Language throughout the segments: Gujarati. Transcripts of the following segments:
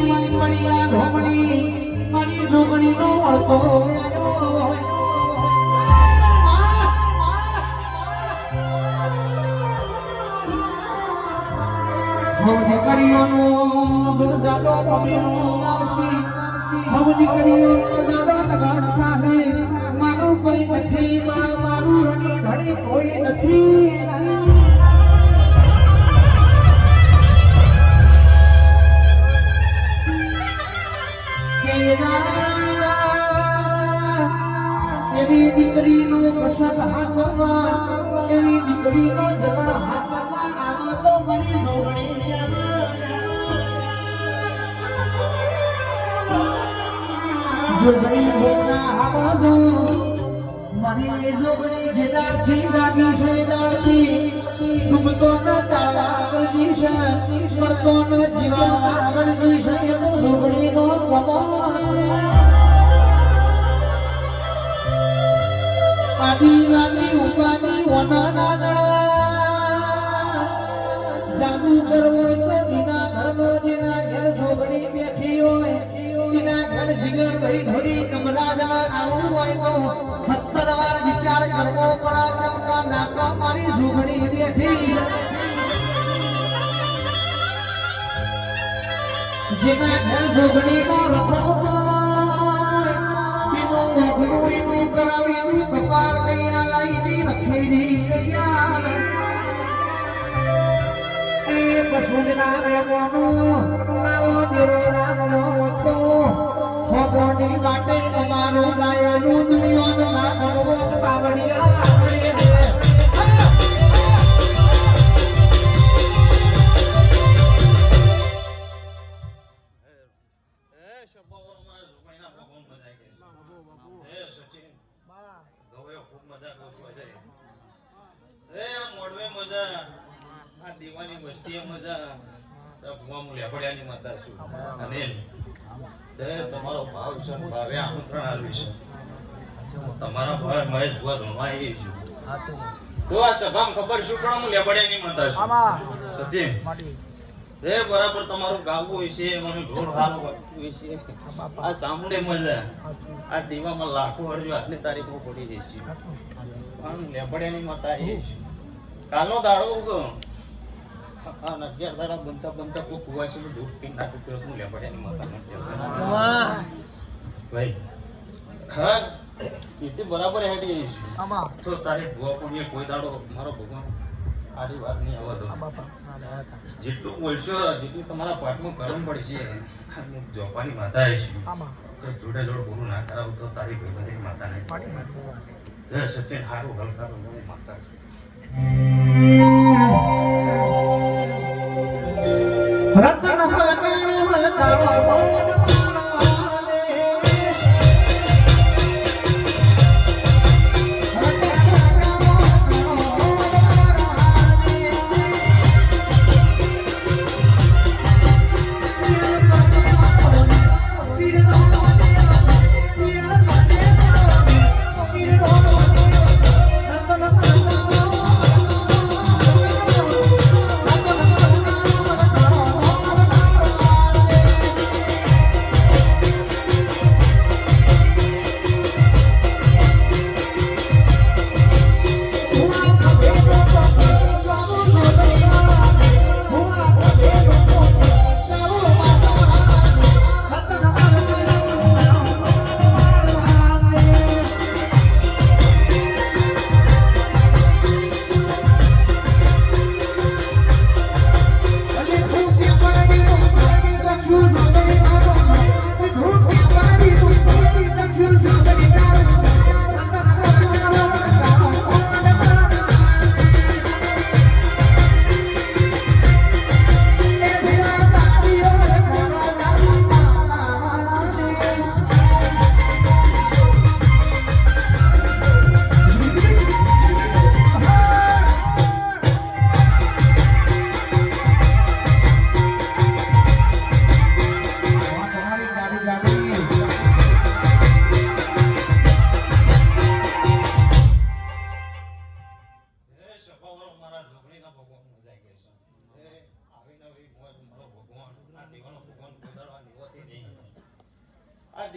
મારી નીકળ્યા ઢોમણી મારી જોગણી નો અડતો દીકરીઓનો જાડો મમ્મીનો આવશી હવે દીકરીઓનો જાડો તગાડ થાહે મારું કોઈ નથી મારું રણી ધણી કોઈ નથી એવી દીકરીનો પ્રસાદ હાથમાં એવી દીકરીનો જગડ હાથમાં આવો તો મારી જોગણી જોગણી ભોગના આવો મારી જોગણી જેદારથી જાગી છે દારથી ડૂબતો ન તાળવા વળજી છે મરતો ન જીવા વળજી છે એ તો જોગણીનો કમો આદિવાદી ઉપાદી વનના જાદુ કરવો તો એના ઘરનો જેના ઘર જોગણી બેઠી હોય એના ઘર જીગર ભાઈ ભરી કમરાજમાં આવું હોય તો 70 વાર વિચાર કરવો પડે ચમકા નાકા મારી જોગણી બેઠી જેના ઘર જોગણીનો રખડો કરાવી કપાર કૈયા લાઈની રખેડી કૈયા એ પશુના રેવાનો આવો દેરો રામનો તો ભગવાનની માટે અમારું ગાયનું દુનિયાનું ના ગણવો પાવડિયા દીવાની વસ્તી મજા ભગવાન લેબડિયાની માતા છું અને તમારો ભાવ છે ભાવે આમંત્રણ આવ્યું છે તમારા ભાઈ મહેશ ભુવા રમાઈ છું તો આ સભામાં ખબર શું પણ હું લેબડિયાની માતા છું સચિન બરાબર તમારું ગાવું હોય છે મને ઢોર હાલ હોય છે આ સાંભળે મજા આ દીવામાં લાખો અરજો આજની તારીખમાં પડી જશે પણ લેબડિયાની માતા એ કાલનો દાડો ઉગો આ 11 દાડા બનતા કોઈ કુવાસી નું દૂધ પી નાખું તો હું લેબડિયાની માતા ભાઈ હા એ બરાબર હેડી આમાં તો તારે ભુવા પુણ્ય કોઈ દાડો મારો ભગવાન આડી વાત નહીં આવવા દો જેટલું બોલશો જેટલું તમારા પાઠમાં કરવું પડશે જોપાની માતા છે જોડે જોડે પૂરું ના કરાવું તો તારી ભાઈ માતા નહીં સત્ય સારું હલકારું માતા છે રતન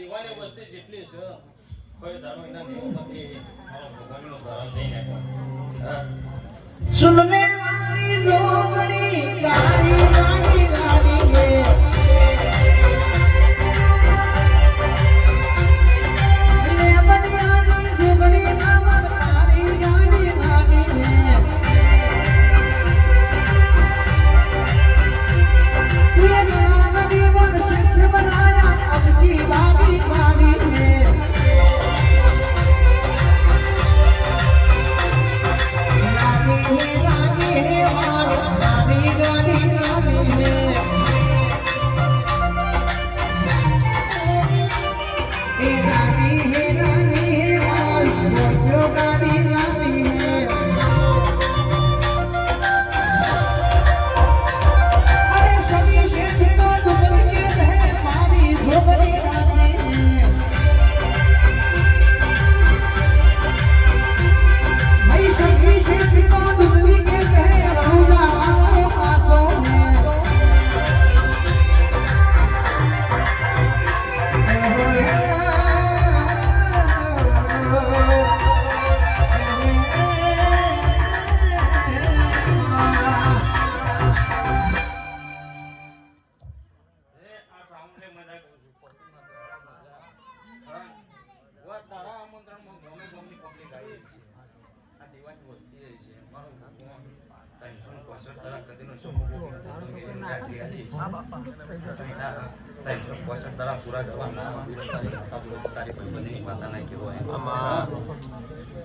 દીવાની વસ્તી જેટલી છે કોઈ દાડો એના દેવમાંથી મારો ભગવાનનો ધારણ નહીં નાખ્યો હા सुन ले वाली जोगड़ी गाड़ी गाड़ी गाड़ी गे ले बनियानी जोगड़ी नामर गाड़ी गाड़ी गाड़ी गे ये गाड़ी वन सिख बनाया अब की बाड़ी बाड़ी गे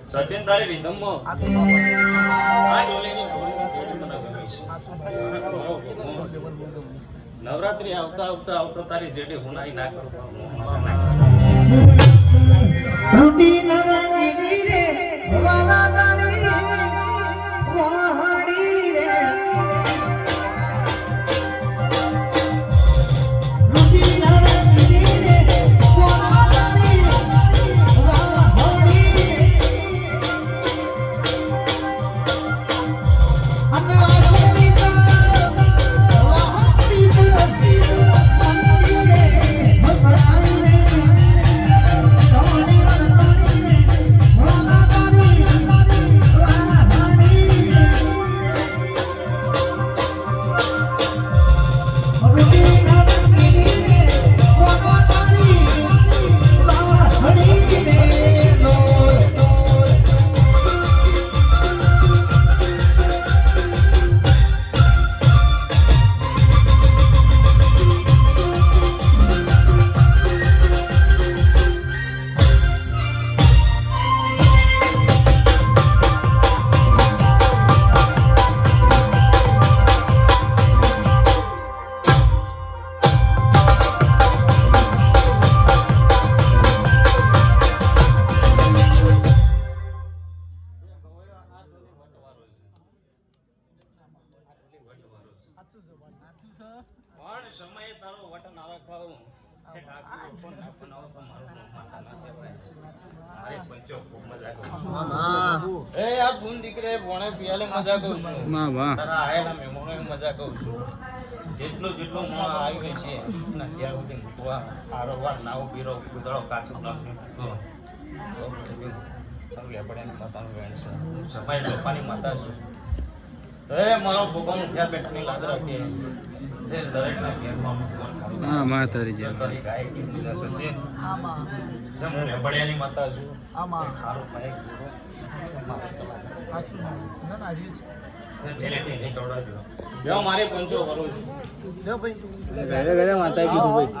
સચિન તારી રીધમમાં આ ડોલીની મને ગમે છે નવરાત્રી આવતા આવતા આવતા તારી જેડી હુનાઈ ના કરું રૂટી નરંગી રે વાલા તારી વાહડી રે રૂટી નરંગી રે વાલા તારી વાહડી રે અમે વાસુની વાહડી રે ભરાઈ રે પણ સમયે તારો વટ ના ખાવું એ ડાકુ પણ આપનાવો તો મારું માતા ના કહેવાય અરે પંચો ખૂબ મજા કરું એ આ બુન દીકરે ભોણે પિયાલે મજા કરું છું તારા આયેલા મહેમાનો મજા કરું છું જેટલું જેટલું હું આવી છે ના ત્યાં સુધી મૂકવા આરોવાર નાવ પીરો કુદળો કાચો નાખો તારું લેપડાની માતાનું વેણ છે સમય લોપાની માતા છું એ મારો ભગવાન ઉઠ્યા બેઠાની લાદ રાખે એ દરેકના ઘેરમાં ભગવાન હા માતાજી જે તારી ગાય કી પૂજા સચિન હું લેપડિયાની માતા છું ખારું પાય ગુરુ મારે પંચો કરું છું ઘરે માતા કીધું ભાઈ